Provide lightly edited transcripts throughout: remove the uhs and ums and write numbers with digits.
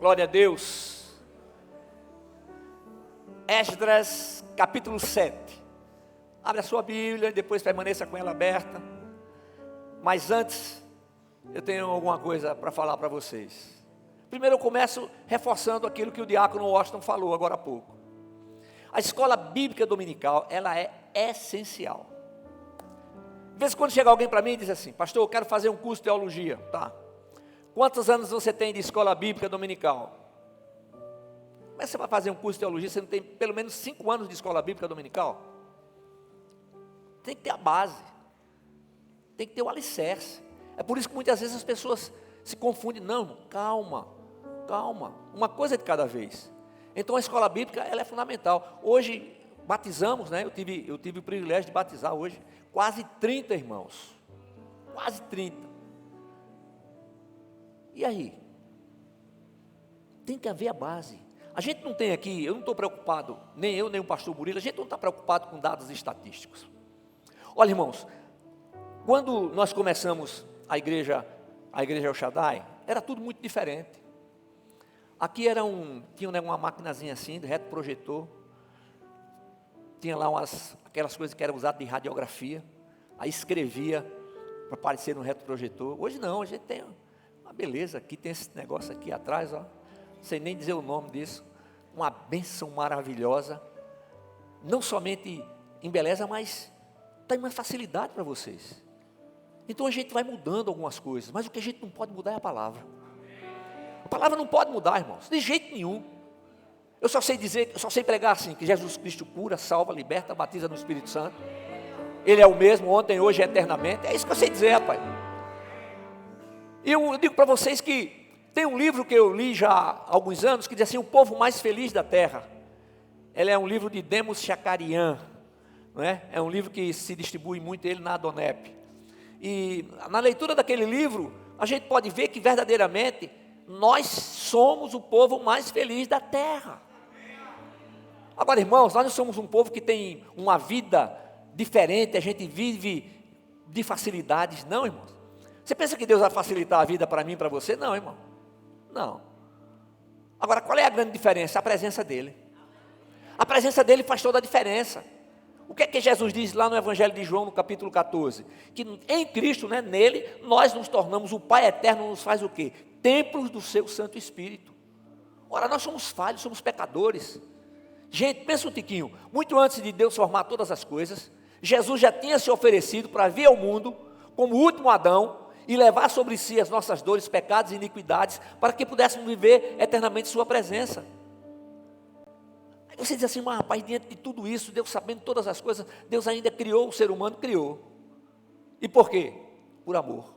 Glória a Deus. Esdras, capítulo 7. Abre a sua Bíblia e depois permaneça com ela aberta. Mas antes, eu tenho alguma coisa para falar para vocês. Primeiro eu começo reforçando aquilo que o diácono Washington falou agora há pouco. A escola bíblica dominical, ela é essencial. De vez em quando chega alguém para mim e diz assim: pastor, eu quero fazer um curso de teologia. Tá. Quantos anos você tem de escola bíblica dominical? Como é que você vai fazer um curso de teologia? Você não tem pelo menos 5 anos de escola bíblica dominical? Tem que ter a base. Tem que ter o alicerce. É por isso que muitas vezes as pessoas se confundem. Não, calma. Uma coisa de cada vez. Então a escola bíblica, ela é fundamental. Hoje batizamos, né? Eu tive o privilégio de batizar hoje quase 30 irmãos. Quase 30. E aí? Tem que haver a base. A gente não tem aqui, eu não estou preocupado, nem eu, nem o pastor Murilo, a gente não está preocupado com dados estatísticos. Olha, irmãos, quando nós começamos a igreja El Shaddai, era tudo muito diferente. Aqui tinha uma maquinazinha assim, de reto projetor, tinha lá aquelas coisas que eram usadas de radiografia, aí escrevia para aparecer no reto projetor. Hoje não, a gente tem uma beleza, aqui tem esse negócio aqui atrás, ó, não sei nem dizer o nome disso, uma bênção maravilhosa, não somente embeleza, mas tem uma facilidade para vocês. Então a gente vai mudando algumas coisas, mas o que a gente não pode mudar é a palavra. A palavra não pode mudar, irmãos, de jeito nenhum. Eu só sei pregar assim, que Jesus Cristo cura, salva, liberta, batiza no Espírito Santo. Ele é o mesmo ontem, hoje e eternamente. É isso que eu sei dizer, rapaz. E eu digo para vocês que tem um livro que eu li já há alguns anos, que diz assim, O Povo Mais Feliz da Terra. Ele é um livro de Demos Shakarian, não é? É um livro que se distribui muito ele na Adonep. E na leitura daquele livro, a gente pode ver que verdadeiramente nós somos o povo mais feliz da terra. Agora, irmãos, nós não somos um povo que tem uma vida diferente, a gente vive de facilidades, não, irmãos. Você pensa que Deus vai facilitar a vida para mim e para você? Não, irmão. Não. Agora, qual é a grande diferença? A presença dEle. A presença dEle faz toda a diferença. O que é que Jesus diz lá no Evangelho de João, no capítulo 14? Que em Cristo, né, nele, nós nos tornamos, o Pai Eterno nos faz o quê? Templos do seu Santo Espírito. Ora, nós somos falhos, somos pecadores. Gente, pensa um tiquinho, muito antes de Deus formar todas as coisas, Jesus já tinha se oferecido para vir ao mundo como o último Adão e levar sobre si as nossas dores, pecados e iniquidades, para que pudéssemos viver eternamente em sua presença. Aí você diz assim, mas rapaz, diante de tudo isso, Deus sabendo todas as coisas, Deus ainda criou o ser humano, criou. E por quê? Por amor.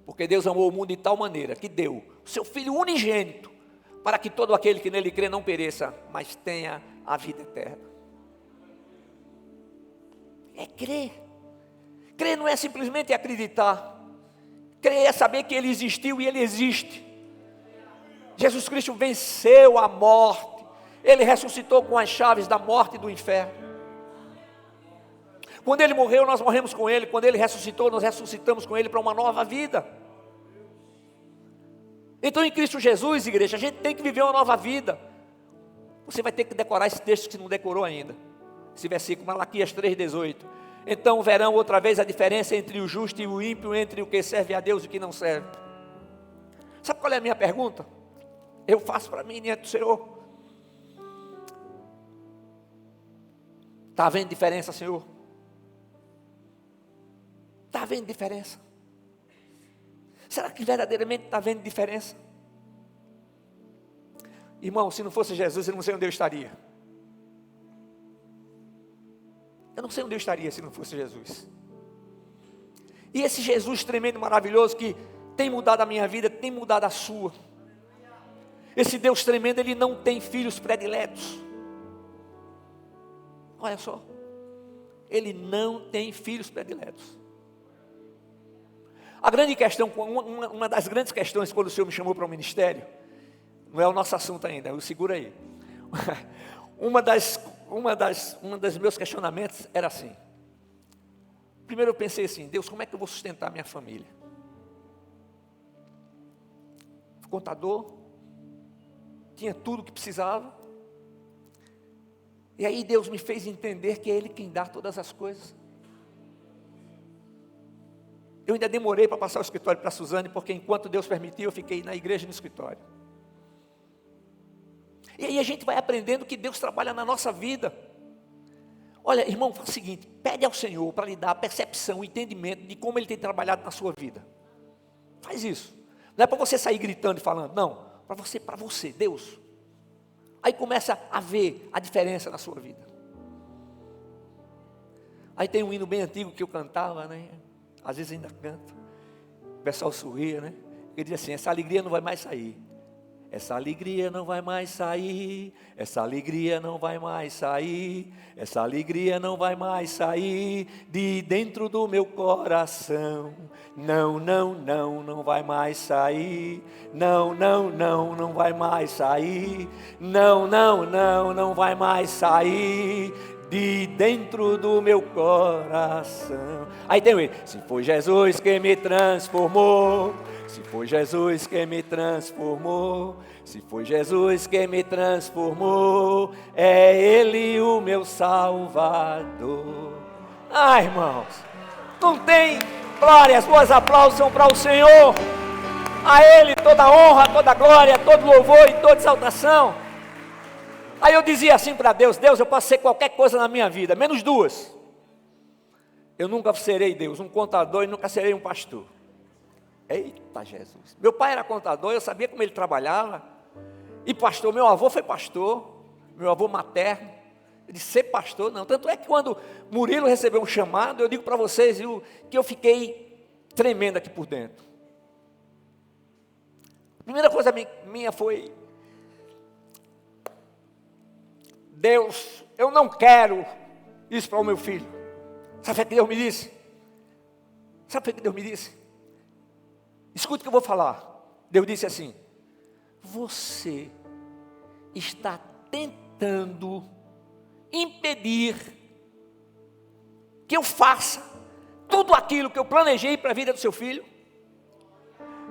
Porque Deus amou o mundo de tal maneira que deu o seu Filho unigênito, para que todo aquele que nele crê não pereça, mas tenha a vida eterna. É crer. Crer não é simplesmente acreditar. Crer é saber que Ele existiu e Ele existe. Jesus Cristo venceu a morte. Ele ressuscitou com as chaves da morte e do inferno. Quando Ele morreu, nós morremos com Ele. Quando Ele ressuscitou, nós ressuscitamos com Ele para uma nova vida. Então em Cristo Jesus, igreja, a gente tem que viver uma nova vida. Você vai ter que decorar esse texto que não decorou ainda. Esse versículo, Malaquias 3,18. Então verão outra vez a diferença entre o justo e o ímpio, entre o que serve a Deus e o que não serve. Sabe qual é a minha pergunta? Eu faço para mim diante do Senhor. Está havendo diferença, Senhor? Está havendo diferença? Será que verdadeiramente está havendo diferença? Irmão, se não fosse Jesus, eu não sei onde eu estaria. Eu não sei onde eu estaria se não fosse Jesus. E esse Jesus tremendo, maravilhoso, que tem mudado a minha vida, tem mudado a sua. Esse Deus tremendo, Ele não tem filhos prediletos. Olha só. Ele não tem filhos prediletos. A grande questão, uma das grandes questões quando o Senhor me chamou para o ministério, não é o nosso assunto ainda, eu seguro aí. Uma das meus questionamentos era assim. Primeiro eu pensei assim, Deus, como é que eu vou sustentar minha família? contador, tinha tudo o que precisava. E aí Deus me fez entender que é Ele quem dá todas as coisas. Eu ainda demorei para passar o escritório para a Suzane, porque enquanto Deus permitiu, eu fiquei na igreja e no escritório. E aí a gente vai aprendendo que Deus trabalha na nossa vida. Olha, irmão, faz o seguinte, pede ao Senhor para lhe dar a percepção, o entendimento de como Ele tem trabalhado na sua vida. Faz isso. Não é para você sair gritando e falando, não, para você, Deus. Aí começa a ver a diferença na sua vida. Aí tem um hino bem antigo que eu cantava, né? Às vezes ainda canto. O pessoal sorria, né? Ele diz assim, essa alegria não vai mais sair. Essa alegria não vai mais sair, essa alegria não vai mais sair, essa alegria não vai mais sair de dentro do meu coração. Não, não, não, não vai mais sair. Não, não, não, não vai mais sair. Não, não, não, não vai mais sair de dentro do meu coração. Aí tem o hino. Se foi Jesus que me transformou, se foi Jesus que me transformou, se foi Jesus que me transformou, é Ele o meu Salvador. Ah, irmãos, não tem glória, as boas aplausos são para o Senhor. A Ele toda honra, toda glória, todo louvor e toda exaltação. Aí eu dizia assim para Deus, Deus, eu posso ser qualquer coisa na minha vida, menos duas. Eu nunca serei, Deus, um contador e nunca serei um pastor. Eita Jesus, meu pai era contador, eu sabia como ele trabalhava, e pastor, meu avô foi pastor, meu avô materno, de ser pastor não, tanto é que quando Murilo recebeu um chamado, eu digo para vocês, que eu fiquei tremendo aqui por dentro. A primeira coisa minha foi, Deus, eu não quero isso para o meu filho. Sabe o que Deus me disse? Sabe o que Deus me disse? Escute o que eu vou falar. Deus disse assim, você está tentando impedir que eu faça tudo aquilo que eu planejei para a vida do seu filho.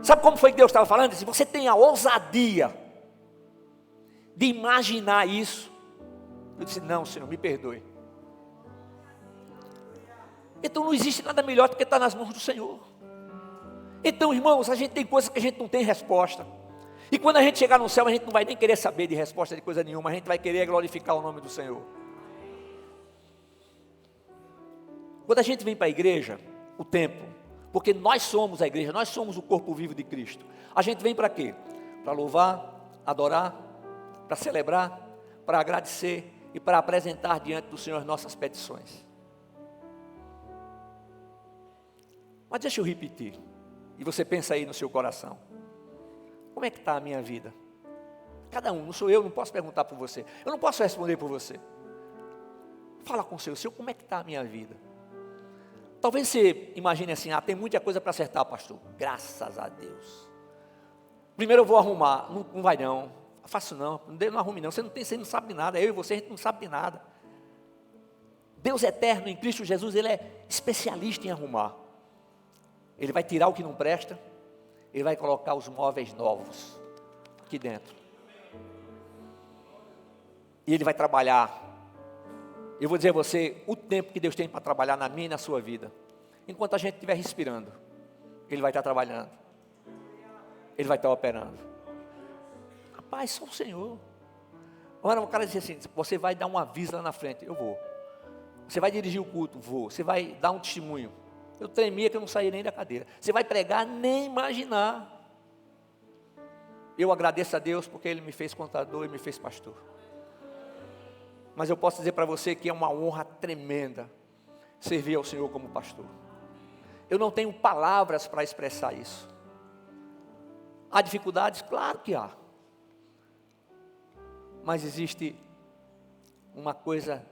Sabe como foi que Deus estava falando? Se você tem a ousadia de imaginar isso, eu disse, não, Senhor, me perdoe. Então não existe nada melhor do que estar nas mãos do Senhor. Então, irmãos, a gente tem coisas que a gente não tem resposta. E quando a gente chegar no céu, a gente não vai nem querer saber de resposta de coisa nenhuma. A gente vai querer glorificar o nome do Senhor. Quando a gente vem para a igreja, o templo, porque nós somos a igreja, nós somos o corpo vivo de Cristo. A gente vem para quê? Para louvar, adorar, para celebrar, para agradecer e para apresentar diante do Senhor as nossas petições. Mas deixa eu repetir. E você pensa aí no seu coração, como é que está a minha vida? Cada um, não sou eu, não posso perguntar por você, eu não posso responder por você. Fala com o Senhor, como é que está a minha vida? Talvez você imagine assim, tem muita coisa para acertar, pastor, graças a Deus. Primeiro eu vou arrumar, não vai não, faço não arrume não, você não sabe de nada, eu e você a gente não sabe de nada. Deus eterno em Cristo Jesus, Ele é especialista em arrumar. Ele vai tirar o que não presta, Ele vai colocar os móveis novos aqui dentro. E Ele vai trabalhar. Eu vou dizer a você, o tempo que Deus tem para trabalhar na minha e na sua vida. Enquanto a gente estiver respirando, Ele vai estar trabalhando. Ele vai estar operando. Rapaz, só o Senhor. Agora o cara diz assim, você vai dar um aviso lá na frente, eu vou. Você vai dirigir o culto, vou. Você vai dar um testemunho. Eu tremia que eu não saía nem da cadeira. Você vai pregar, nem imaginar. Eu agradeço a Deus porque Ele me fez contador e me fez pastor. Mas eu posso dizer para você que é uma honra tremenda servir ao Senhor como pastor. Eu não tenho palavras para expressar isso. Há dificuldades? Claro que há. Mas existe uma coisa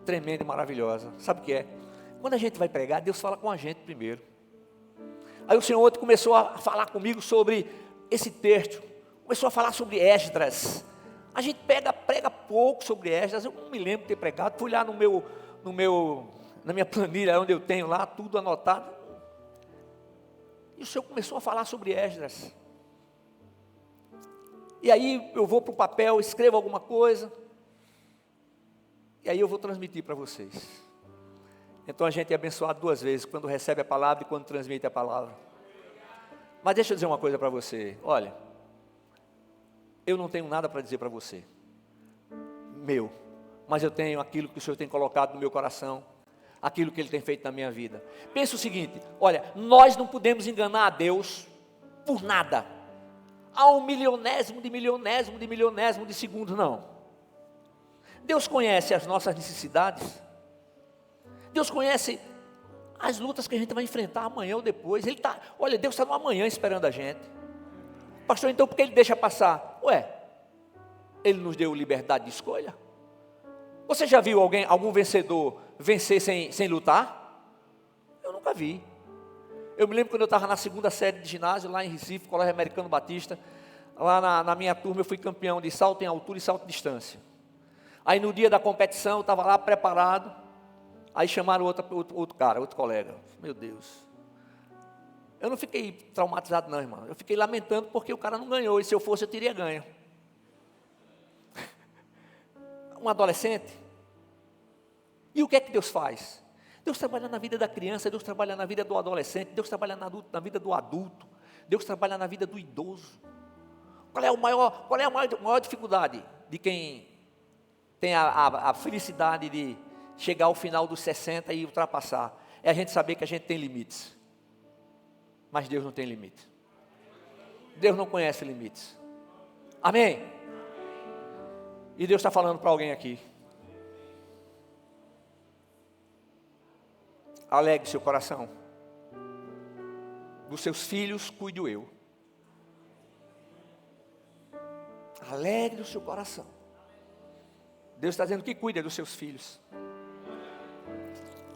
tremenda e maravilhosa. Sabe o que é? Quando a gente vai pregar, Deus fala com a gente primeiro. Aí o Senhor começou a falar comigo sobre esse texto. Começou a falar sobre Esdras. A gente prega pouco sobre Esdras. Eu não me lembro de ter pregado. Fui lá na minha planilha, onde eu tenho lá, tudo anotado. E o Senhor começou a falar sobre Esdras. E aí eu vou para o papel, escrevo alguma coisa, e aí eu vou transmitir para vocês. Então a gente é abençoado duas vezes, quando recebe a palavra e quando transmite a palavra. Mas deixa eu dizer uma coisa para você, olha, eu não tenho nada para dizer para você, mas eu tenho aquilo que o Senhor tem colocado no meu coração, aquilo que Ele tem feito na minha vida. Pensa o seguinte, olha, nós não podemos enganar a Deus por nada, a um milionésimo de segundo, não. Deus conhece as nossas necessidades, Deus conhece as lutas que a gente vai enfrentar amanhã ou depois. Deus está no amanhã esperando a gente. Pastor, então por que Ele deixa passar? Ele nos deu liberdade de escolha. Você já viu algum vencedor vencer sem lutar? Eu nunca vi. Eu me lembro quando eu estava na segunda série de ginásio, lá em Recife, Colégio Americano Batista. Lá na minha turma eu fui campeão de salto em altura e salto de distância. Aí no dia da competição eu estava lá preparado. Aí chamaram outro cara, outro colega. Meu Deus. Eu não fiquei traumatizado não, irmão. Eu fiquei lamentando porque o cara não ganhou. E se eu fosse eu teria ganho. Um adolescente. E o que é que Deus faz? Deus trabalha na vida da criança, Deus trabalha na vida do adolescente, Deus trabalha na vida do adulto, Deus trabalha na vida do idoso. Qual é a maior dificuldade de quem tem a felicidade de chegar ao final dos 60 e ultrapassar? É a gente saber que a gente tem limites. Mas Deus não tem limite. Deus não conhece limites. Amém? E Deus está falando para alguém aqui. Alegre seu coração. Dos seus filhos cuido eu. Alegre o seu coração. Deus está dizendo que cuida dos seus filhos.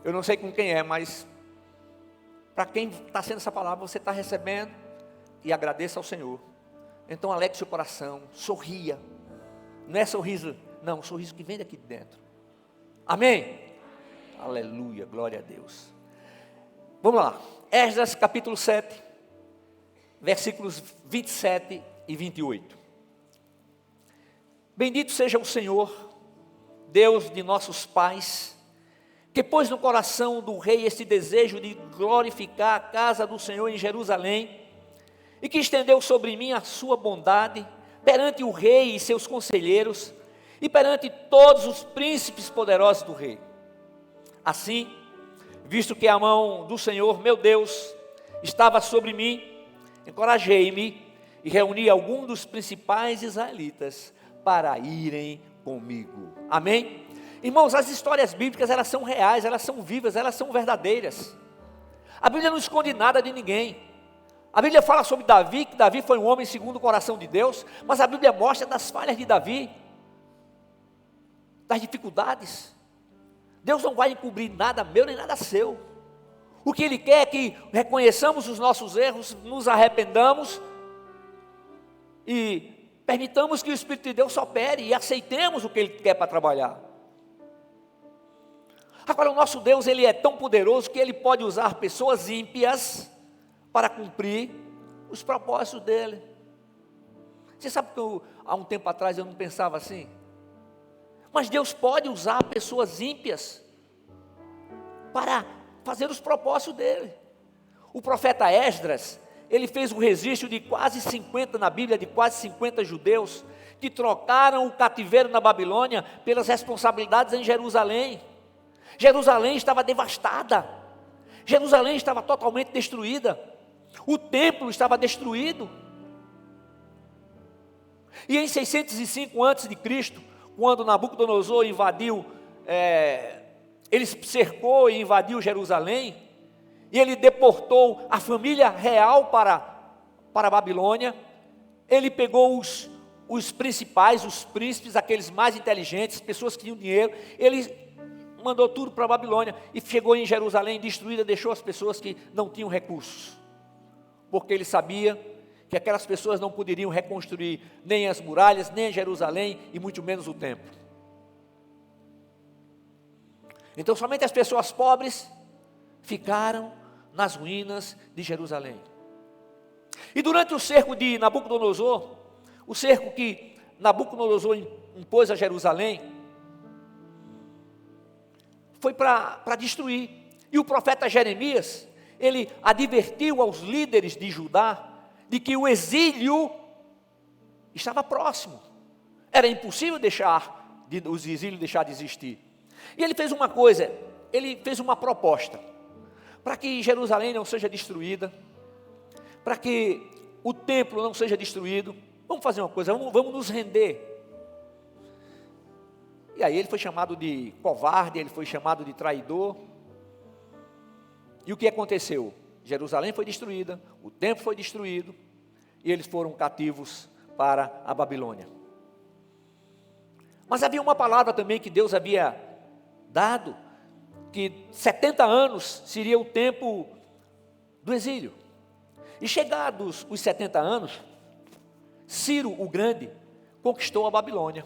Eu não sei com quem é, mas para quem está sendo essa palavra, você está recebendo e agradeça ao Senhor. Então alegre seu coração, sorria. Não é sorriso, não, sorriso que vem daqui de dentro. Amém? Aleluia, glória a Deus. Vamos lá, Esdras capítulo 7, versículos 27 e 28. Bendito seja o Senhor, Deus de nossos pais, que pôs no coração do rei esse desejo de glorificar a casa do Senhor em Jerusalém, e que estendeu sobre mim a sua bondade, perante o rei e seus conselheiros, e perante todos os príncipes poderosos do rei. Assim, visto que a mão do Senhor, meu Deus, estava sobre mim, encorajei-me e reuni alguns dos principais israelitas para irem comigo. Amém? Irmãos, as histórias bíblicas, elas são reais, elas são vivas, elas são verdadeiras. A Bíblia não esconde nada de ninguém. A Bíblia fala sobre Davi, que Davi foi um homem segundo o coração de Deus, mas a Bíblia mostra das falhas de Davi, das dificuldades. Deus não vai encobrir nada meu nem nada seu. O que Ele quer é que reconheçamos os nossos erros, nos arrependamos e permitamos que o Espírito de Deus opere e aceitemos o que Ele quer para trabalhar. Agora, o nosso Deus, Ele é tão poderoso que Ele pode usar pessoas ímpias para cumprir os propósitos dEle. Você sabe que há um tempo atrás eu não pensava assim? Mas Deus pode usar pessoas ímpias para fazer os propósitos dEle. O profeta Esdras, ele fez um registro de quase 50, na Bíblia, de quase 50 judeus, que trocaram o cativeiro na Babilônia pelas responsabilidades em Jerusalém. Jerusalém estava devastada, Jerusalém estava totalmente destruída, o templo estava destruído. E em 605 a.C., quando Nabucodonosor invadiu, ele cercou e invadiu Jerusalém, e ele deportou a família real para a Babilônia. Ele pegou os principais, os príncipes, aqueles mais inteligentes, pessoas que tinham dinheiro, ele mandou tudo para a Babilônia, e chegou em Jerusalém destruída, deixou as pessoas que não tinham recursos, porque ele sabia que aquelas pessoas não poderiam reconstruir nem as muralhas, nem Jerusalém, e muito menos o templo. Então somente as pessoas pobres ficaram nas ruínas de Jerusalém. E durante o cerco de Nabucodonosor, O cerco que Nabucodonosor impôs a Jerusalém foi para destruir. E o profeta Jeremias, ele advertiu aos líderes de Judá de que o exílio estava próximo. Era impossível os exílios deixar de existir. E ele fez uma coisa, ele fez uma proposta, para que Jerusalém não seja destruída, para que o templo não seja destruído. Vamos fazer uma coisa, vamos nos render. E aí ele foi chamado de covarde, ele foi chamado de traidor. E o que aconteceu? Jerusalém foi destruída, o templo foi destruído, e eles foram cativos para a Babilônia. Mas havia uma palavra também que Deus havia dado, que 70 anos seria o tempo do exílio. E chegados os 70 anos, Ciro o Grande conquistou a Babilônia.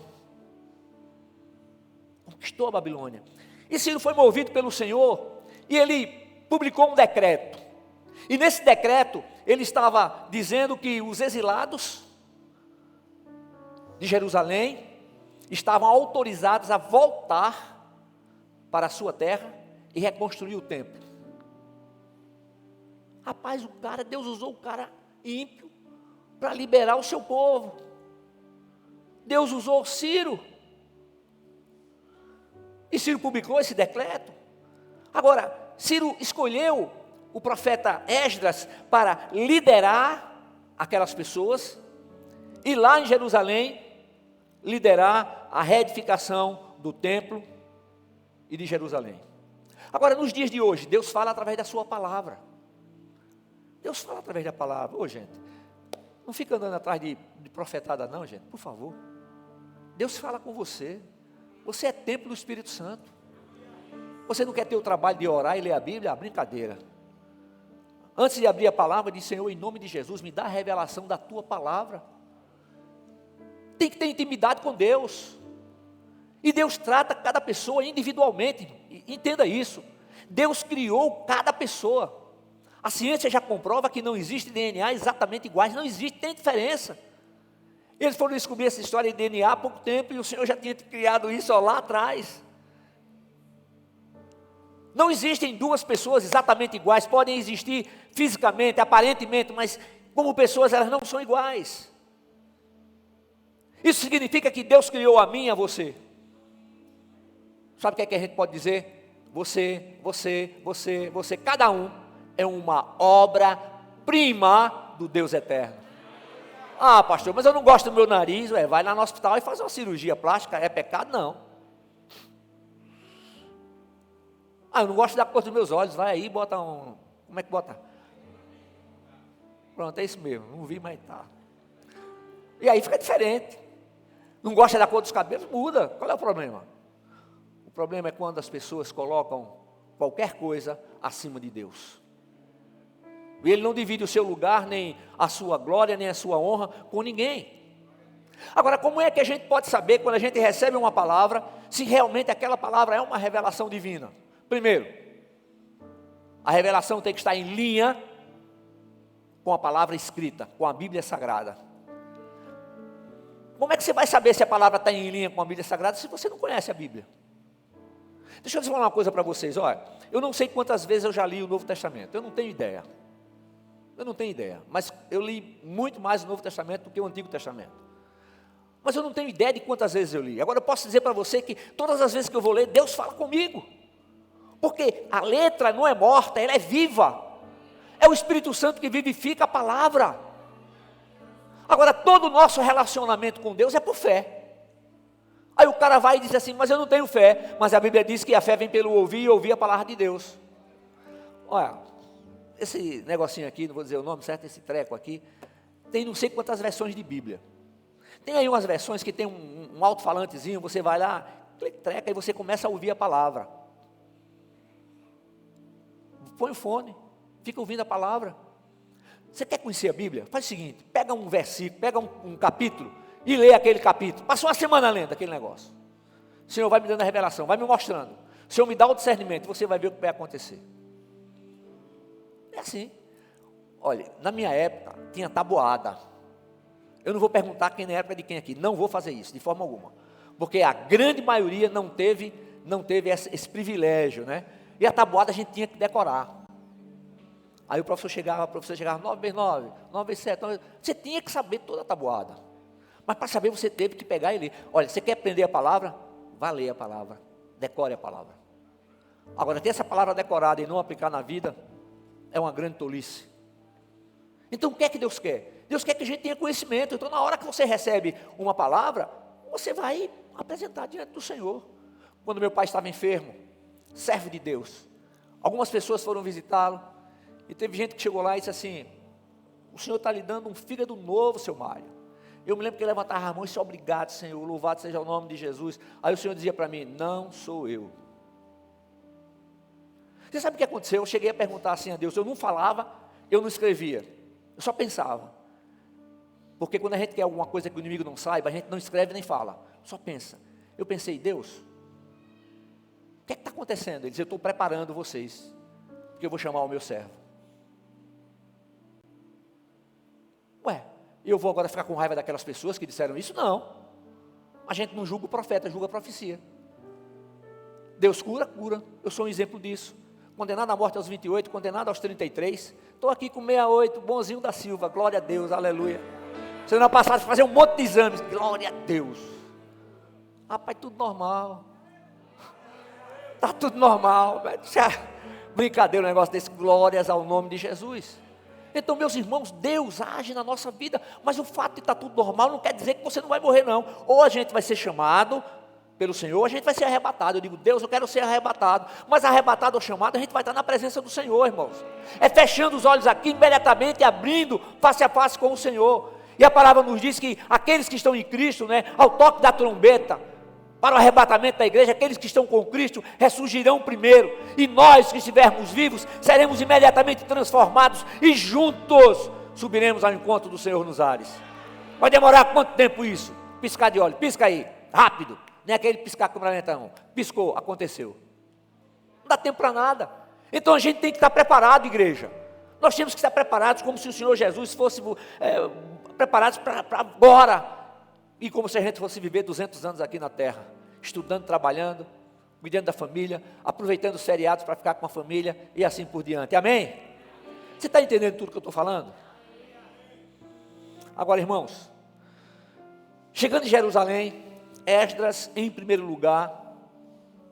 Conquistou a Babilônia. E Ciro foi movido pelo Senhor, e ele publicou um decreto. E nesse decreto, ele estava dizendo que os exilados de Jerusalém estavam autorizados a voltar para a sua terra e reconstruir o templo. Rapaz, Deus usou o cara ímpio para liberar o seu povo. Deus usou Ciro. E Ciro publicou esse decreto. Agora, Ciro escolheu o profeta Esdras para liderar aquelas pessoas e lá em Jerusalém liderar a reedificação do templo e de Jerusalém. Agora, nos dias de hoje, Deus fala através da sua palavra. Deus fala através da palavra. Ô, gente, não fica andando atrás de profetada não, gente, por favor. Deus fala com você. Você é templo do Espírito Santo. Você não quer ter o trabalho de orar e ler a Bíblia? Brincadeira. Antes de abrir a palavra, diz: Senhor, em nome de Jesus, me dá a revelação da tua palavra. Tem que ter intimidade com Deus. E Deus trata cada pessoa individualmente. Entenda isso. Deus criou cada pessoa. A ciência já comprova que não existe DNA exatamente iguais. Não existe, tem diferença. Eles foram descobrir essa história de DNA há pouco tempo, e o Senhor já tinha criado isso lá atrás. Não existem duas pessoas exatamente iguais. Podem existir fisicamente, aparentemente, mas como pessoas elas não são iguais. Isso significa que Deus criou a mim e a você. Sabe o que é que a gente pode dizer? Você, cada um é uma obra-prima do Deus eterno. Ah, pastor, mas eu não gosto do meu nariz. Vai lá no hospital e faz uma cirurgia plástica. É pecado? Não. Ah, eu não gosto da cor dos meus olhos. Vai aí e bota um... Como é que bota? Pronto, é isso mesmo. Não vi, mas tá. E aí fica diferente. Não gosta da cor dos cabelos? Muda. Qual é o problema? O problema é quando as pessoas colocam qualquer coisa acima de Deus. E Ele não divide o seu lugar, nem a sua glória, nem a sua honra com ninguém. Agora, como é que a gente pode saber, quando a gente recebe uma palavra, se realmente aquela palavra é uma revelação divina? Primeiro, a revelação tem que estar em linha com a palavra escrita, com a Bíblia Sagrada. Como é que você vai saber se a palavra está em linha com a Bíblia Sagrada se você não conhece a Bíblia? Deixa eu falar uma coisa para vocês. Olha, eu não sei quantas vezes eu já li o Novo Testamento, eu não tenho ideia. Mas eu li muito mais o Novo Testamento do que o Antigo Testamento. Mas eu não tenho ideia de quantas vezes eu li. Agora eu posso dizer para você que todas as vezes que eu vou ler, Deus fala comigo. Porque a letra não é morta, ela é viva. É o Espírito Santo que vivifica a palavra. Agora, todo o nosso relacionamento com Deus é por fé. Aí o cara vai e diz assim: mas eu não tenho fé. Mas a Bíblia diz que a fé vem pelo ouvir e ouvir a palavra de Deus. Olha, esse negocinho aqui, não vou dizer o nome certo, esse treco aqui, tem não sei quantas versões de Bíblia. Tem aí umas versões que tem um alto-falantezinho, você vai lá, clica, treca, e você começa a ouvir a palavra. Põe o fone, fica ouvindo a palavra. Você quer conhecer a Bíblia? Faz o seguinte: pega um versículo, pega um capítulo e lê aquele capítulo. Passa uma semana lendo aquele negócio. O Senhor vai me dando a revelação, vai me mostrando. O Senhor me dá o discernimento, você vai ver o que vai acontecer. É assim. Olha, na minha época tinha tabuada. Eu não vou perguntar quem na época de quem aqui. Não vou fazer isso, de forma alguma. Porque a grande maioria não teve esse privilégio, né? E a tabuada a gente tinha que decorar. Aí o professor chegava 9 vezes 9, 9 vezes 7, 9 vezes... Você tinha que saber toda a tabuada. Mas para saber você teve que pegar e ler. Olha, você quer aprender a palavra? Vá ler a palavra. Decore a palavra. Agora, ter essa palavra decorada e não aplicar na vida é uma grande tolice. Então, o que é que Deus quer? Deus quer que a gente tenha conhecimento. Então, na hora que você recebe uma palavra, você vai apresentar diante do Senhor. Quando meu pai estava enfermo, servo de Deus, algumas pessoas foram visitá-lo, e teve gente que chegou lá e disse assim: o Senhor está lhe dando um fígado novo, seu Mário. Eu me lembro que ele levantava a mão e disse: obrigado, Senhor, louvado seja o nome de Jesus. Aí o Senhor dizia para mim: não sou eu. Você sabe o que aconteceu? Eu cheguei a perguntar assim a Deus, eu não falava, eu não escrevia, eu só pensava. Porque quando a gente quer alguma coisa que o inimigo não saiba, a gente não escreve nem fala, só pensa. Eu pensei: Deus, o que é que está acontecendo? Ele disse: eu estou preparando vocês, porque eu vou chamar o meu servo. Ué, eu vou agora ficar com raiva daquelas pessoas que disseram isso? Não. A gente não julga o profeta, julga a profecia. Deus cura, cura. Eu sou um exemplo disso. Condenado à morte aos 28, condenado aos 33. Estou aqui com 68, bonzinho da Silva. Glória a Deus, aleluia. Semana passada fazer um monte de exames. Glória a Deus. Rapaz, tudo normal. Está tudo normal. Brincadeira um negócio desse. Glórias ao nome de Jesus. Então, meus irmãos, Deus age na nossa vida, mas o fato de estar tudo normal não quer dizer que você não vai morrer, não. Ou a gente vai ser chamado pelo Senhor, ou a gente vai ser arrebatado. Eu digo: Deus, eu quero ser arrebatado. Mas arrebatado ou chamado, a gente vai estar na presença do Senhor, irmãos. É fechando os olhos aqui, imediatamente abrindo face a face com o Senhor. E a palavra nos diz que aqueles que estão em Cristo, né, ao toque da trombeta, para o arrebatamento da igreja, aqueles que estão com Cristo ressurgirão primeiro, e nós que estivermos vivos, seremos imediatamente transformados, e juntos subiremos ao encontro do Senhor nos ares. Vai demorar quanto tempo isso? Piscar de olho, pisca aí, rápido, nem aquele piscar com não, piscou, aconteceu. Não dá tempo para nada. Então a gente tem que estar preparado, igreja. Nós temos que estar preparados como se o Senhor Jesus fosse preparados para agora. E como se a gente fosse viver 200 anos aqui na terra, estudando, trabalhando, cuidando da família, aproveitando os feriados para ficar com a família e assim por diante. Amém? Você está entendendo tudo que eu estou falando? Agora, irmãos, chegando em Jerusalém, Esdras, em primeiro lugar,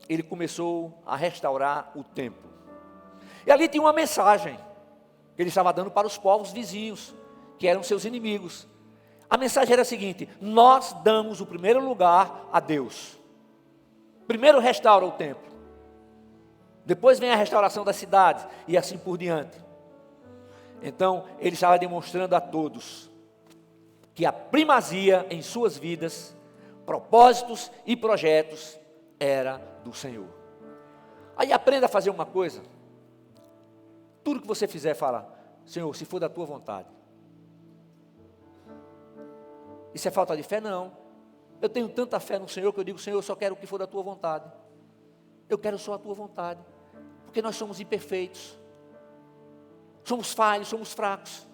ele começou a restaurar o templo. E ali tinha uma mensagem que ele estava dando para os povos vizinhos, que eram seus inimigos. A mensagem era a seguinte: nós damos o primeiro lugar a Deus. Primeiro restaura o templo, depois vem a restauração das cidades e assim por diante. Então ele estava demonstrando a todos que a primazia em suas vidas, propósitos e projetos era do Senhor. Aí aprenda a fazer uma coisa: tudo que você fizer, fala: Senhor, se for da tua vontade. Isso é falta de fé? Não. Eu tenho tanta fé no Senhor que eu digo: Senhor, eu só quero o que for da tua vontade. Eu quero só a tua vontade. Porque nós somos imperfeitos. Somos falhos, somos fracos.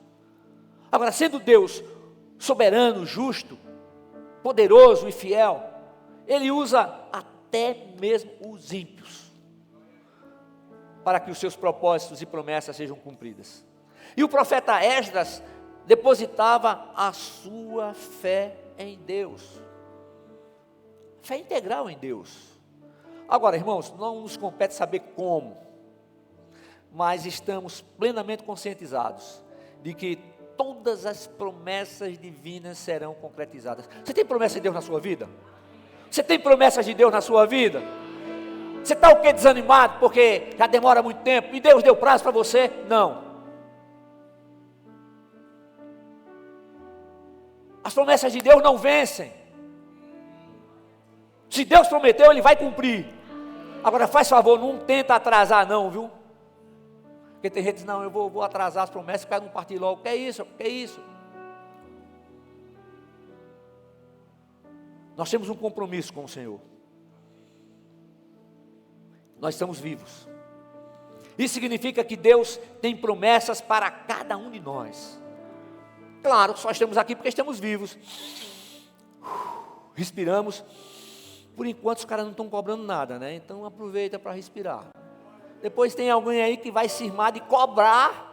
Agora, sendo Deus soberano, justo, poderoso e fiel, Ele usa até mesmo os ímpios para que os seus propósitos e promessas sejam cumpridas. E o profeta Esdras depositava a sua fé em Deus, fé integral em Deus. Agora, irmãos, não nos compete saber como, mas estamos plenamente conscientizados de que todas as promessas divinas serão concretizadas. Você tem promessa de Deus na sua vida? Você tem promessas de Deus na sua vida? Você está o quê? Desanimado porque já demora muito tempo e Deus deu prazo para você? Não. As promessas de Deus não vencem. Se Deus prometeu, Ele vai cumprir. Agora faz favor, não tenta atrasar não, viu? Porque tem gente que diz: não, eu vou atrasar as promessas, pega um partir logo. Que é isso? Que é isso? Nós temos um compromisso com o Senhor. Nós estamos vivos. Isso significa que Deus tem promessas para cada um de nós. Claro, só estamos aqui porque estamos vivos. Respiramos. Por enquanto os caras não estão cobrando nada, né? Então aproveita para respirar. Depois tem alguém aí que vai cismar de cobrar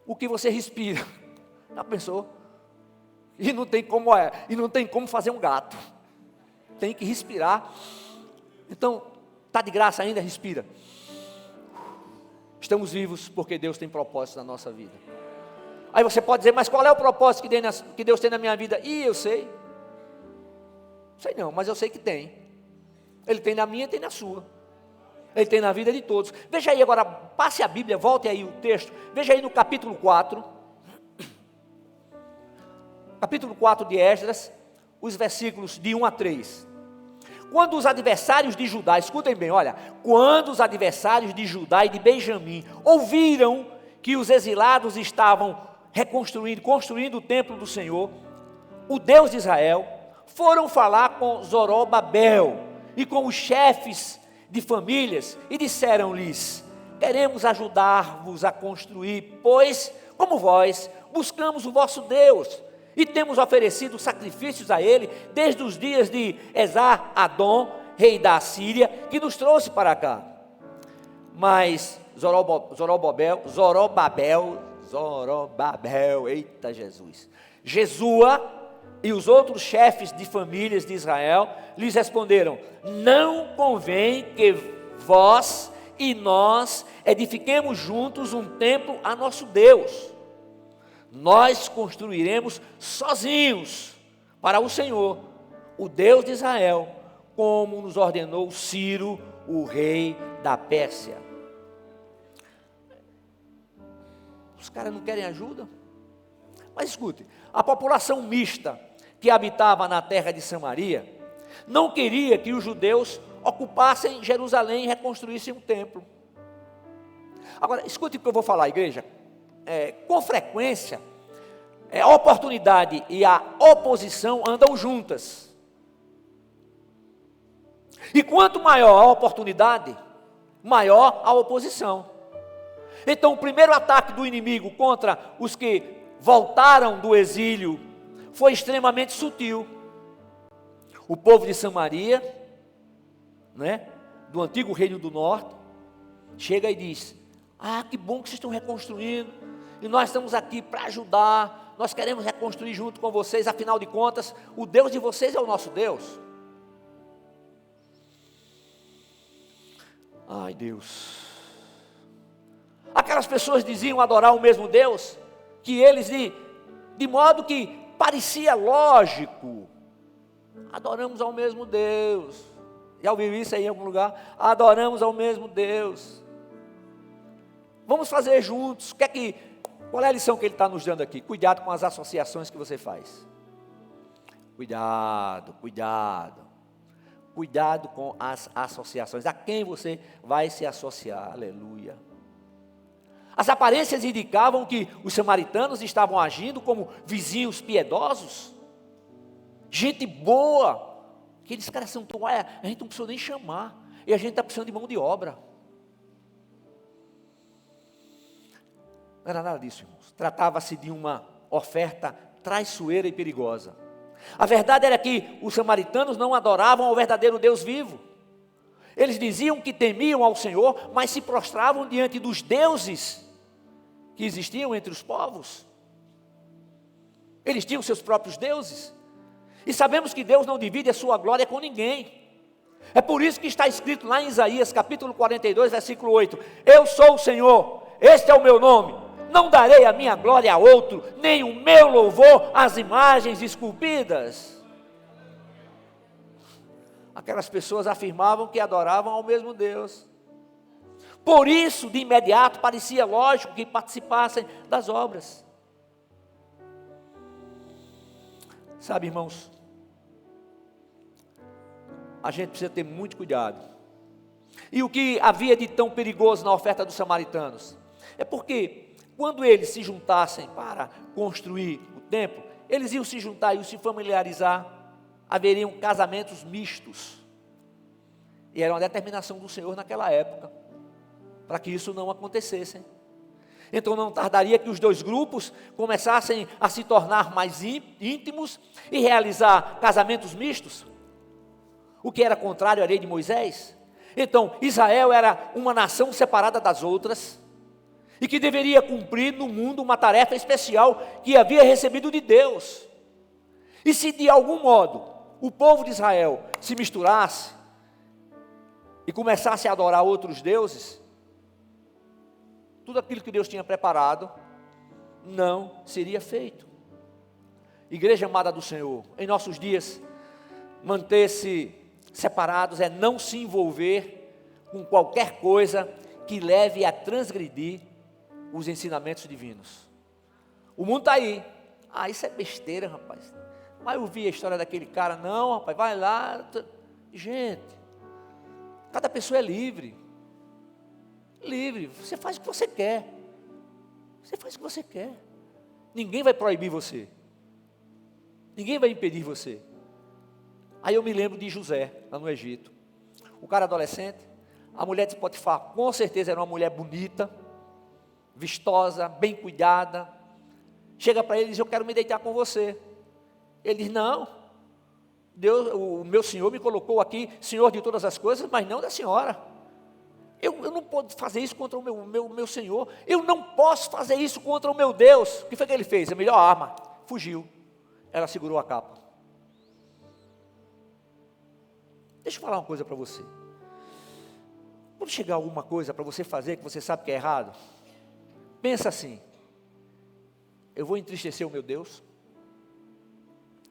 o que você respira. Já pensou? E não tem como fazer um gato. Tem que respirar. Então, está de graça ainda? Respira. Estamos vivos porque Deus tem propósito na nossa vida. Aí você pode dizer, mas qual é o propósito que Deus tem na minha vida? Eu sei. Sei não, mas eu sei que tem. Ele tem na minha e tem na sua. Ele tem na vida de todos. Veja aí agora, passe a Bíblia, volte aí o texto. Veja aí no capítulo 4. Capítulo 4 de Esdras, os versículos de 1 a 3. Quando os adversários de Judá, escutem bem, olha. Quando os adversários de Judá e de Benjamim ouviram que os exilados estavam construindo o templo do Senhor, o Deus de Israel, foram falar com Zorobabel e com os chefes de famílias e disseram-lhes: queremos ajudar-vos a construir, pois, como vós, buscamos o vosso Deus e temos oferecido sacrifícios a ele desde os dias de Esar-Adom, rei da Assíria, que nos trouxe para cá. Mas Zorobabel, eita Jesus, Jesua e os outros chefes de famílias de Israel lhes responderam: não convém que vós e nós edifiquemos juntos um templo a nosso Deus. Nós construiremos sozinhos para o Senhor, o Deus de Israel, como nos ordenou Ciro, o rei da Pérsia. Os caras não querem ajuda? Mas escute, a população mista que habitava na terra de Samaria não queria que os judeus ocupassem Jerusalém e reconstruíssem um templo. Agora, escute o que eu vou falar, igreja. Com frequência, a oportunidade e a oposição andam juntas. E quanto maior a oportunidade, maior a oposição. Então, o primeiro ataque do inimigo contra os que voltaram do exílio foi extremamente sutil. O povo de Samaria, né, do antigo reino do norte, chega e diz: que bom que vocês estão reconstruindo, e nós estamos aqui para ajudar, nós queremos reconstruir junto com vocês, afinal de contas, o Deus de vocês é o nosso Deus. Ai Deus, aquelas pessoas diziam adorar o mesmo Deus, que eles de modo que parecia lógico, adoramos ao mesmo Deus. Já ouviu isso aí em algum lugar? Adoramos ao mesmo Deus. Vamos fazer juntos. Qual é a lição que ele está nos dando aqui? Cuidado com as associações que você faz. Cuidado com as associações. A quem você vai se associar? Aleluia. As aparências indicavam que os samaritanos estavam agindo como vizinhos piedosos, gente boa. Aqueles caras são tão, a gente não precisa nem chamar, e a gente está precisando de mão de obra. Não era nada disso, irmãos. Tratava-se de uma oferta traiçoeira e perigosa. A verdade era que os samaritanos não adoravam ao verdadeiro Deus vivo. Eles diziam que temiam ao Senhor, mas se prostravam diante dos deuses que existiam entre os povos. Eles tinham seus próprios deuses. E sabemos que Deus não divide a sua glória com ninguém. É por isso que está escrito lá em Isaías, capítulo 42, versículo 8: eu sou o Senhor, este é o meu nome, não darei a minha glória a outro, nem o meu louvor às imagens esculpidas. Aquelas pessoas afirmavam que adoravam ao mesmo Deus. Por isso, de imediato, parecia lógico que participassem das obras. Sabe, irmãos, a gente precisa ter muito cuidado. E o que havia de tão perigoso na oferta dos samaritanos? É porque, quando eles se juntassem para construir o templo, eles iam se juntar, iam se familiarizar, haveriam casamentos mistos. E era uma determinação do Senhor naquela época, para que isso não acontecesse. Então não tardaria que os dois grupos começassem a se tornar mais íntimos e realizar casamentos mistos, o que era contrário à lei de Moisés. Então Israel era uma nação separada das outras, e que deveria cumprir no mundo uma tarefa especial que havia recebido de Deus. E se de algum modo o povo de Israel se misturasse e começasse a adorar outros deuses, tudo aquilo que Deus tinha preparado não seria feito. Igreja amada do Senhor, em nossos dias, manter-se separados é não se envolver com qualquer coisa que leve a transgredir os ensinamentos divinos. O mundo está aí. Isso é besteira, rapaz. Vai ouvir a história daquele cara? Não, rapaz, vai lá. Gente, cada pessoa é livre. Livre, você faz o que você quer. Você faz o que você quer. Ninguém vai proibir você. Ninguém vai impedir você. Aí eu me lembro de José, lá no Egito. O cara adolescente, a mulher de Potifar, com certeza era uma mulher bonita, vistosa, bem cuidada. Chega para ele e diz: eu quero me deitar com você. Ele diz: não, Deus, o meu Senhor me colocou aqui, Senhor de todas as coisas, mas não da senhora. Eu não posso fazer isso contra o meu Senhor. Eu não posso fazer isso contra o meu Deus. O que foi que ele fez? A melhor arma, fugiu. Ela segurou a capa. Deixa eu falar uma coisa para você. Quando chegar alguma coisa para você fazer que você sabe que é errado, pensa assim: eu vou entristecer o meu Deus?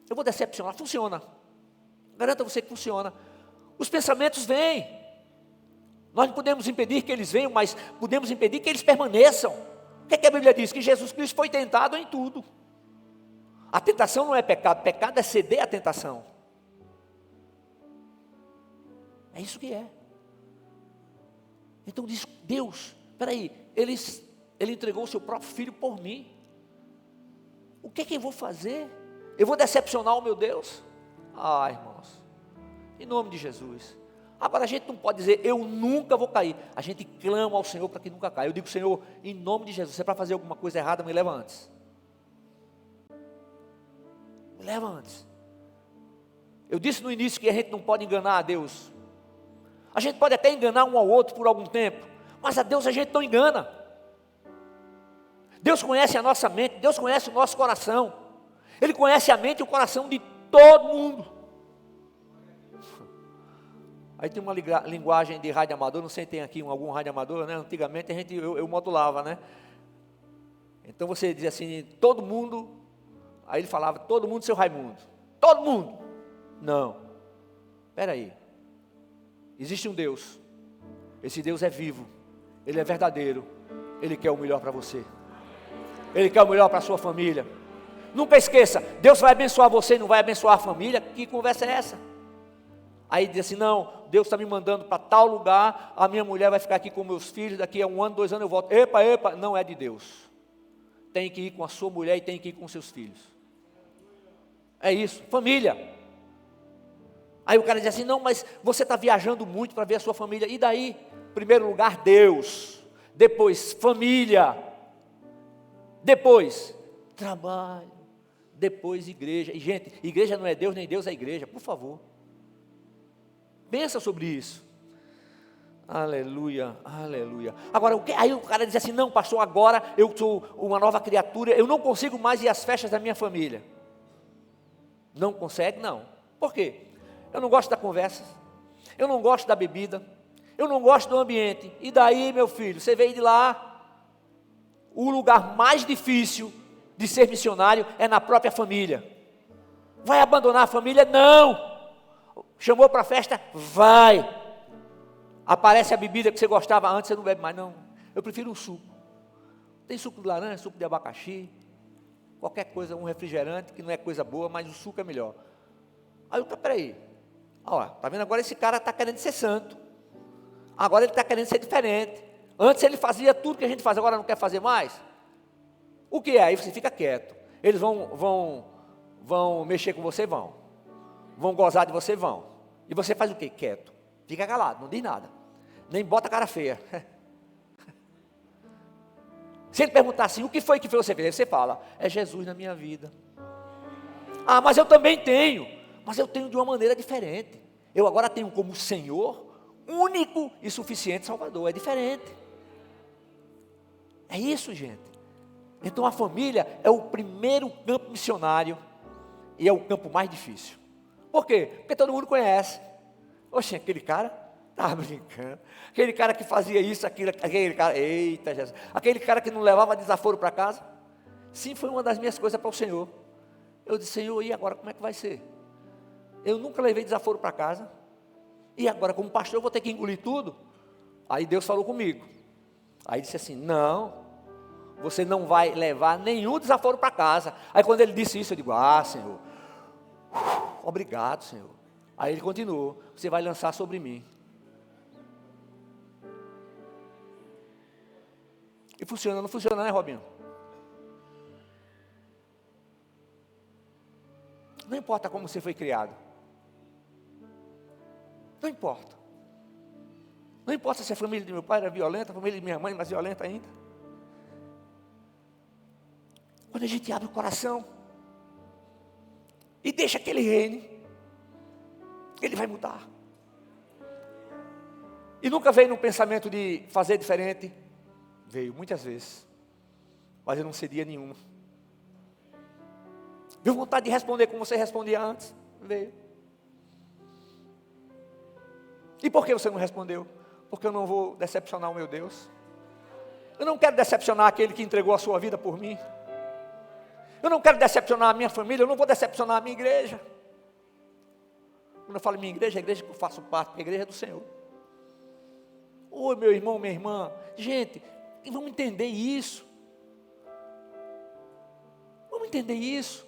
Eu vou decepcionar? Funciona. Garanto a você que funciona. Os pensamentos vêm. Nós não podemos impedir que eles venham, mas podemos impedir que eles permaneçam. O que é que a Bíblia diz? Que Jesus Cristo foi tentado em tudo. A tentação não é pecado, pecado é ceder à tentação. É isso que é. Então diz: Deus, espera aí, Ele entregou o seu próprio filho por mim. O que é que eu vou fazer? Eu vou decepcionar o meu Deus? Irmãos, em nome de Jesus. Agora a gente não pode dizer: eu nunca vou cair. A gente clama ao Senhor para que nunca caia. Eu digo: Senhor, em nome de Jesus, se é para fazer alguma coisa errada, me leva antes. Me leva antes. Eu disse no início que a gente não pode enganar a Deus. A gente pode até enganar um ao outro por algum tempo, mas a Deus a gente não engana. Deus conhece a nossa mente, Deus conhece o nosso coração. Ele conhece a mente e o coração de todo mundo. Aí tem uma linguagem de rádio amador, não sei se tem aqui algum rádio amador, né? Antigamente eu modulava, né? Então você dizia assim: todo mundo, aí ele falava: todo mundo, seu Raimundo. Todo mundo. Não, espera aí. Existe um Deus, esse Deus é vivo, Ele é verdadeiro, Ele quer o melhor para você, Ele quer o melhor para a sua família. Nunca esqueça, Deus vai abençoar você e não vai abençoar a família. Que conversa é essa? Aí diz assim: não, Deus está me mandando para tal lugar, a minha mulher vai ficar aqui com meus filhos, daqui a 1 ano, 2 anos eu volto. Epa, não é de Deus. Tem que ir com a sua mulher e tem que ir com seus filhos. É isso, família. Aí o cara diz assim: não, mas você está viajando muito para ver a sua família. E daí? Primeiro lugar, Deus. Depois, família. Depois, trabalho. Depois, igreja. E gente, igreja não é Deus, nem Deus é igreja. Por favor. Pensa sobre isso. Aleluia, aleluia. Agora, aí o cara diz assim: não, pastor, agora eu sou uma nova criatura, eu não consigo mais ir às festas da minha família. Não consegue? Não. Por quê? Eu não gosto da conversa, eu não gosto da bebida, eu não gosto do ambiente. E daí, meu filho, você veio de lá. O lugar mais difícil de ser missionário é na própria família. Vai abandonar a família? Não. Chamou para a festa? Vai. Aparece a bebida que você gostava antes, você não bebe mais. Não, eu prefiro um suco. Tem suco de laranja, suco de abacaxi, qualquer coisa, um refrigerante, que não é coisa boa, mas o suco é melhor. Aí eu, peraí, olha, tá vendo, agora esse cara está querendo ser santo, agora ele está querendo ser diferente. Antes ele fazia tudo que a gente faz, agora não quer fazer mais. O que é? Aí você fica quieto. Eles vão mexer com você? Vão gozar de você? Vão. E você faz o quê? Quieto, fica calado, não diz nada, nem bota cara feia. Se ele perguntar assim, o que foi que você fez? Aí você fala, é Jesus na minha vida. Ah, mas eu também tenho. Mas eu tenho de uma maneira diferente. Eu agora tenho como Senhor, único e suficiente Salvador. É diferente. É isso, gente. Então a família é o primeiro campo missionário e é o campo mais difícil. Por quê? Porque todo mundo conhece. Oxe, aquele cara estava brincando. Aquele cara que fazia isso, aquilo, aquele cara, eita Jesus. Aquele cara que não levava desaforo para casa. Sim, foi uma das minhas coisas para o Senhor. Eu disse, Senhor, e agora como é que vai ser? Eu nunca levei desaforo para casa. E agora, como pastor, eu vou ter que engolir tudo? Aí Deus falou comigo. Aí disse assim, não, você não vai levar nenhum desaforo para casa. Aí quando ele disse isso, eu digo, Senhor, obrigado, Senhor. Aí ele continuou, você vai lançar sobre mim. E funciona, não funciona, né, Robinho? Não importa como você foi criado. Não importa. Não importa se a família de meu pai era violenta, a família de minha mãe mais violenta ainda. Quando a gente abre o coração e deixa que ele reine, ele vai mudar. E nunca veio num pensamento de fazer diferente. Veio muitas vezes, mas eu não cedia nenhuma. Deu vontade de responder como você respondia antes? Veio. E por que você não respondeu? Porque eu não vou decepcionar o meu Deus. Eu não quero decepcionar aquele que entregou a sua vida por mim. Eu não quero decepcionar a minha família, eu não vou decepcionar a minha igreja. Quando eu falo minha igreja, é a igreja que eu faço parte, a igreja é do Senhor. Oi, meu irmão, minha irmã. Gente, vamos entender isso. Vamos entender isso.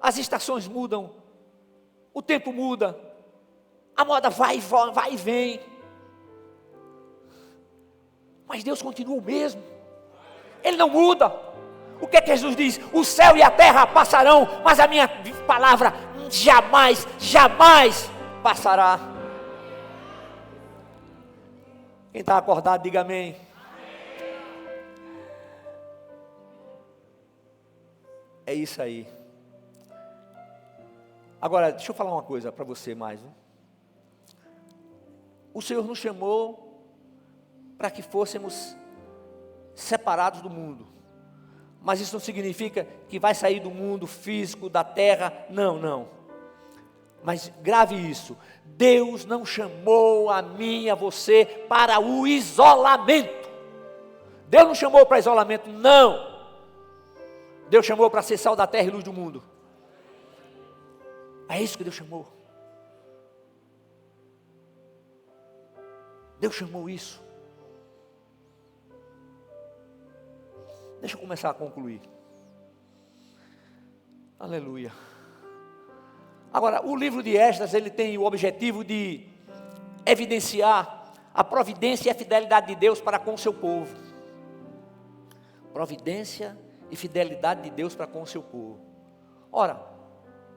As estações mudam, o tempo muda, a moda vai e vem. Mas Deus continua o mesmo. Ele não muda. O que é que Jesus diz? O céu e a terra passarão, mas a minha palavra jamais, jamais passará. Quem está acordado, diga amém. É isso aí. Agora, deixa eu falar uma coisa para você mais. Né? O Senhor nos chamou para que fôssemos separados do mundo. Mas isso não significa que vai sair do mundo físico, da terra. Não, não. Mas grave isso. Deus não chamou a mim e a você para o isolamento. Deus não chamou para isolamento, não. Deus chamou para ser sal da terra e luz do mundo. É isso que Deus chamou. Deus chamou isso. Deixa eu começar a concluir. Aleluia. Agora, o livro de Esdras, ele tem o objetivo de evidenciar a providência e a fidelidade de Deus para com o seu povo. Providência e fidelidade de Deus para com o seu povo. Ora,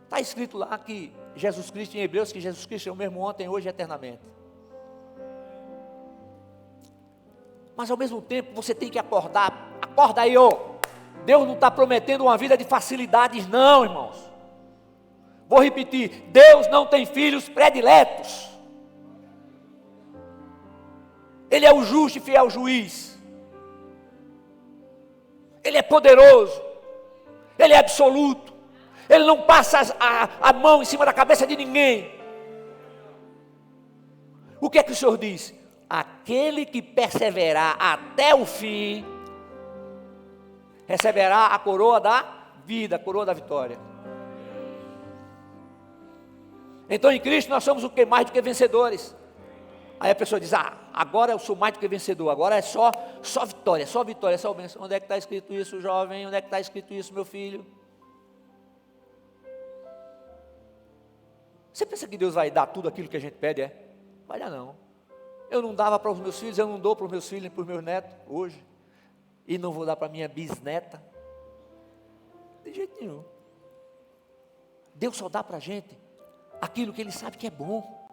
está escrito lá que Jesus Cristo, em Hebreus, que Jesus Cristo é o mesmo ontem, hoje e eternamente. Mas ao mesmo tempo você tem que acordar. Acorda aí, Deus não está prometendo uma vida de facilidades não, irmãos. Vou repetir, Deus não tem filhos prediletos. Ele é o justo e fiel juiz. Ele é poderoso. Ele é absoluto. Ele não passa a mão em cima da cabeça de ninguém. O que é que o Senhor diz? Aquele que perseverar até o fim, receberá a coroa da vida, a coroa da vitória. Então em Cristo nós somos o que? Mais do que vencedores. Aí a pessoa diz, agora eu sou mais do que vencedor, agora é só vitória, só vitória, só bênção. Onde é que está escrito isso, jovem? Onde é que está escrito isso, meu filho? Você pensa que Deus vai dar tudo aquilo que a gente pede? Vai dar não. Eu não dava para os meus filhos, eu não dou para os meus filhos nem para os meus netos hoje. E não vou dar para a minha bisneta. De jeito nenhum. Deus só dá para a gente aquilo que Ele sabe que é bom.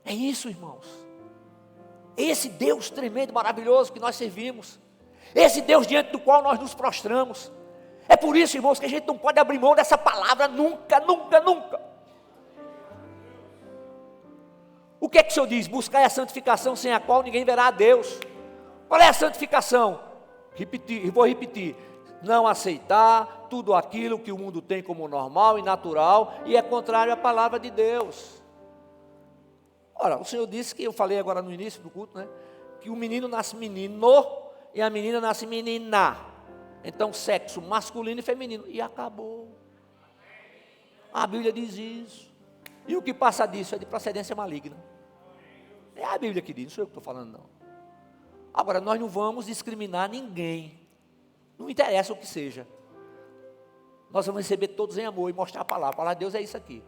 É isso, irmãos. Esse Deus tremendo, maravilhoso que nós servimos. Esse Deus diante do qual nós nos prostramos. É por isso, irmãos, que a gente não pode abrir mão dessa palavra nunca, nunca, nunca. O que é que o Senhor diz? Buscai a santificação sem a qual ninguém verá a Deus. Qual é a santificação? Vou repetir. Não aceitar tudo aquilo que o mundo tem como normal e natural e é contrário à palavra de Deus. Ora, o Senhor disse que, eu falei agora no início do culto, né? Que o menino nasce menino e a menina nasce menina. Então, sexo masculino e feminino. E acabou. A Bíblia diz isso. E o que passa disso é de procedência maligna. É a Bíblia que diz, não sou eu que estou falando não. Agora, nós não vamos discriminar ninguém. Não interessa o que seja. Nós vamos receber todos em amor e mostrar a palavra. A palavra de Deus é isso aqui.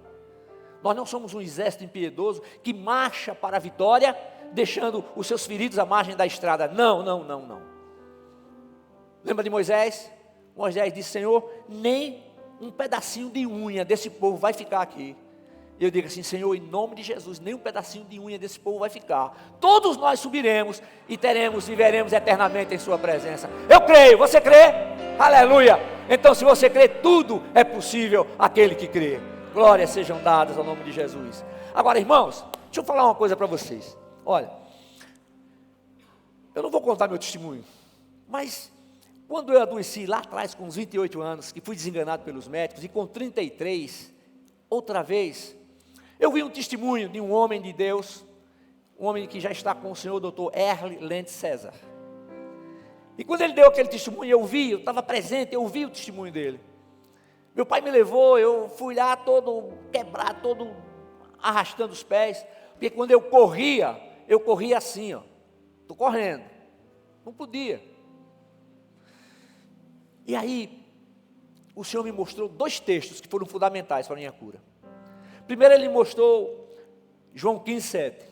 Nós não somos um exército impiedoso que marcha para a vitória, deixando os seus feridos à margem da estrada. Não, não, não, não. Lembra de Moisés? Moisés disse, Senhor, nem um pedacinho de unha desse povo vai ficar aqui. E eu digo assim, Senhor, em nome de Jesus, nem um pedacinho de unha desse povo vai ficar. Todos nós subiremos e viveremos eternamente em sua presença. Eu creio, você crê? Aleluia! Então se você crê, tudo é possível àquele que crê. Glórias sejam dadas ao nome de Jesus. Agora, irmãos, deixa eu falar uma coisa para vocês. Olha, eu não vou contar meu testemunho, mas quando eu adoeci lá atrás, com uns 28 anos, que fui desenganado pelos médicos, e com 33, outra vez, eu vi um testemunho de um homem de Deus, um homem que já está com o Senhor, doutor Erle Lentz César. E quando ele deu aquele testemunho, eu estava presente, eu vi o testemunho dele. Meu pai me levou, eu fui lá todo quebrado, todo arrastando os pés, porque quando eu corria assim, ó, estou correndo, não podia. E aí, o Senhor me mostrou 2 textos que foram fundamentais para a minha cura. Primeiro ele mostrou João 15:7,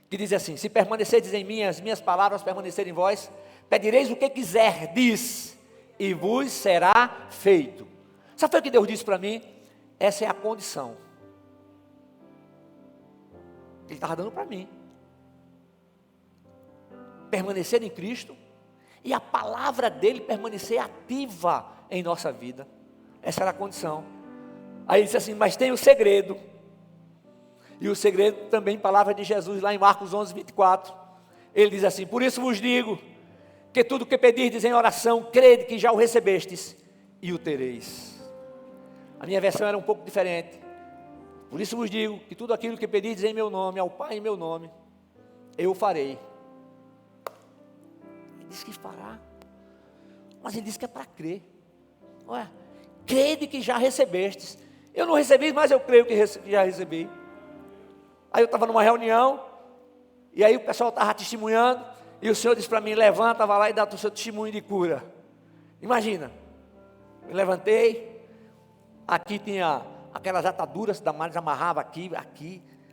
que diz assim, se permanecerdes em mim, as minhas palavras permanecerem em vós, pedireis o que quiserdes, e vos será feito. Sabe o que Deus disse para mim? Essa é a condição. Ele estava dando para mim. Permanecer em Cristo, e a palavra dele permanecer ativa em nossa vida. Essa era a condição. Aí ele disse assim, mas tem o segredo. E o segredo também, palavra de Jesus, lá em Marcos 11:24. Ele diz assim, por isso vos digo, que tudo que pedirdes em oração, crede que já o recebestes, e o tereis. A minha versão era um pouco diferente. Por isso vos digo, que tudo aquilo que pedirdes em meu nome, ao Pai em meu nome, eu farei. Ele disse que fará, mas ele disse que é para crer. Olha, crede que já recebestes. Eu não recebi, mas eu creio que já recebi. Aí eu estava numa reunião, e aí o pessoal estava testemunhando, e o Senhor disse para mim, levanta, vai lá e dá o seu testemunho de cura. Imagina, me levantei, aqui tinha aquelas ataduras da Maris, amarrava aqui,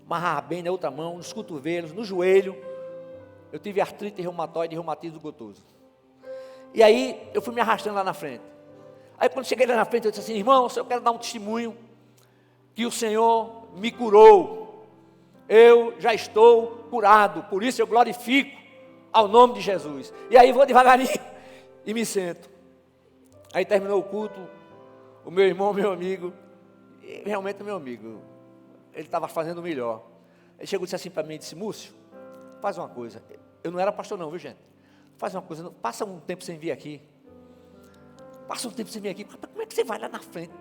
amarrava bem na outra mão, nos cotovelos, no joelho. Eu tive artrite reumatoide e reumatismo gotoso. E aí eu fui me arrastando lá na frente. Aí quando cheguei lá na frente, eu disse assim, irmãos, eu quero dar um testemunho que o Senhor me curou. Eu já estou curado, por isso eu glorifico ao nome de Jesus. E aí vou devagarinho e me sento. Aí terminou o culto, o meu irmão, meu amigo, realmente meu amigo, ele estava fazendo o melhor. Ele chegou e disse assim para mim, disse, Múcio, faz uma coisa. Eu não era pastor não, viu gente? Faz uma coisa, passa um tempo sem vir aqui. Passa um tempo sem vir aqui. Como é que você vai lá na frente?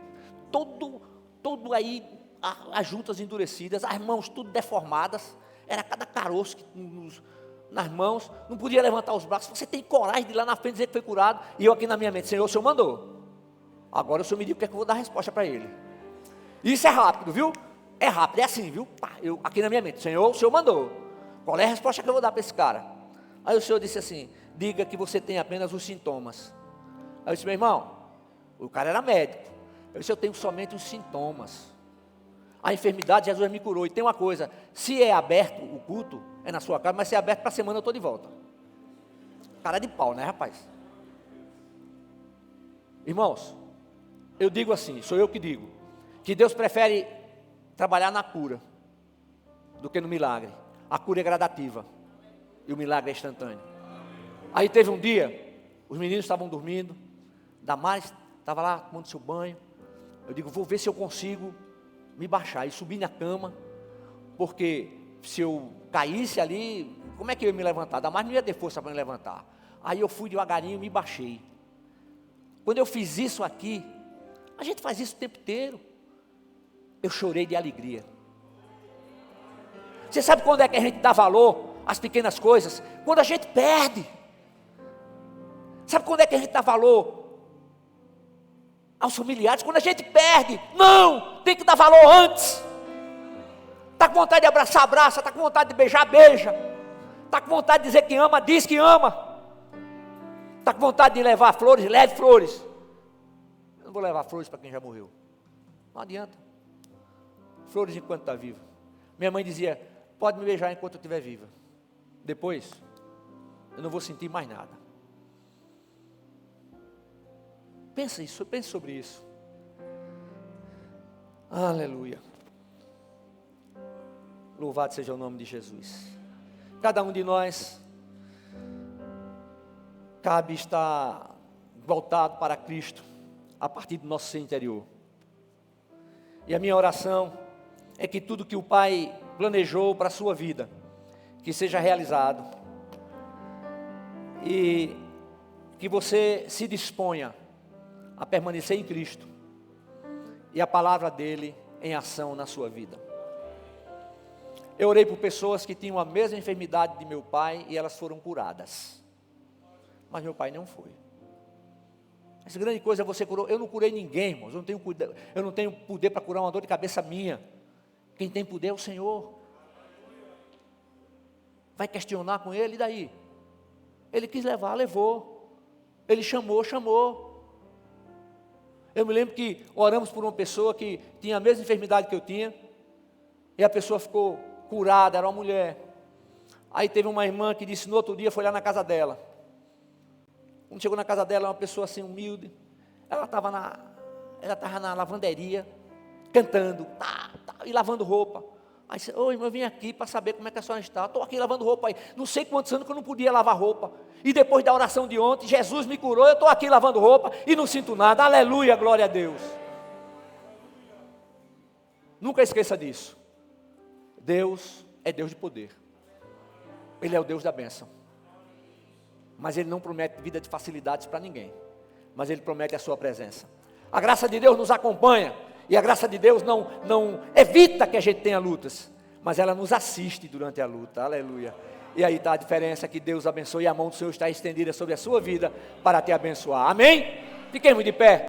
Todo aí, as juntas endurecidas, as mãos tudo deformadas. Era cada caroço nas mãos. Não podia levantar os braços. Você tem coragem de ir lá na frente dizer que foi curado. E eu aqui na minha mente, Senhor, o Senhor mandou. Agora o Senhor me diz o que é que eu vou dar a resposta para ele. Isso é rápido, viu? É rápido, é assim, viu? Eu aqui na minha mente, Senhor, o Senhor mandou. Qual é a resposta que eu vou dar para esse cara? Aí o Senhor disse assim, diga que você tem apenas os sintomas. Aí eu disse, meu irmão, o cara era médico. Eu disse, eu tenho somente os sintomas. A enfermidade, Jesus me curou. E tem uma coisa, se é aberto o culto, é na sua casa, mas se é aberto para a semana, eu estou de volta. Cara de pau, né, rapaz? Irmãos, eu digo assim, sou eu que digo, que Deus prefere trabalhar na cura do que no milagre. A cura é gradativa. E o milagre é instantâneo. Aí teve um dia, os meninos estavam dormindo, Damares estava lá tomando seu banho. Eu digo, vou ver se eu consigo me baixar. E subi na cama, porque se eu caísse ali, como é que eu ia me levantar? Damares não ia ter força para me levantar. Aí eu fui devagarinho e me baixei. Quando eu fiz isso aqui, a gente faz isso o tempo inteiro. Eu chorei de alegria. Você sabe quando é que a gente dá valor às pequenas coisas? Quando a gente perde. Sabe quando é que a gente dá valor aos familiares? Quando a gente perde. Não, tem que dar valor antes. Está com vontade de abraçar, abraça. Está com vontade de beijar, beija. Está com vontade de dizer que ama, diz que ama. Está com vontade de levar flores, leve flores. Eu não vou levar flores para quem já morreu. Não adianta. Flores enquanto está vivo. Minha mãe dizia, pode me beijar enquanto eu estiver viva. Depois, eu não vou sentir mais nada. Pense sobre isso. Aleluia. Louvado seja o nome de Jesus. Cada um de nós cabe estar voltado para Cristo a partir do nosso ser interior. E a minha oração é que tudo que o Pai planejou para a sua vida, que seja realizado, e que você se disponha a permanecer em Cristo, e a palavra dele em ação na sua vida. Eu orei por pessoas que tinham a mesma enfermidade de meu pai, e elas foram curadas, mas meu pai não foi. Essa grande coisa você curou. Eu não curei ninguém, irmãos. Eu não tenho poder para curar uma dor de cabeça minha. Quem tem poder é o Senhor. Vai questionar com ele, e daí? Ele quis levar, levou. Ele chamou, chamou. Eu me lembro que oramos por uma pessoa que tinha a mesma enfermidade que eu tinha, e a pessoa ficou curada, era uma mulher. Aí teve uma irmã que disse, no outro dia foi lá na casa dela. Quando chegou na casa dela, uma pessoa assim humilde, ela estava na lavanderia, cantando, e lavando roupa. Aí disse, oi, irmão, eu vim aqui para saber como é que a senhora está. Estou aqui lavando roupa aí, não sei quantos anos que eu não podia lavar roupa. E depois da oração de ontem, Jesus me curou, eu estou aqui lavando roupa e não sinto nada. Aleluia, glória a Deus. Nunca esqueça disso. Deus é Deus de poder. Ele é o Deus da bênção. Mas Ele não promete vida de facilidades para ninguém. Mas Ele promete a sua presença. A graça de Deus nos acompanha. E a graça de Deus não evita que a gente tenha lutas. Mas ela nos assiste durante a luta. Aleluia. E aí está a diferença, que Deus abençoe. E a mão do Senhor está estendida sobre a sua vida para te abençoar. Amém? Fiquemos de pé.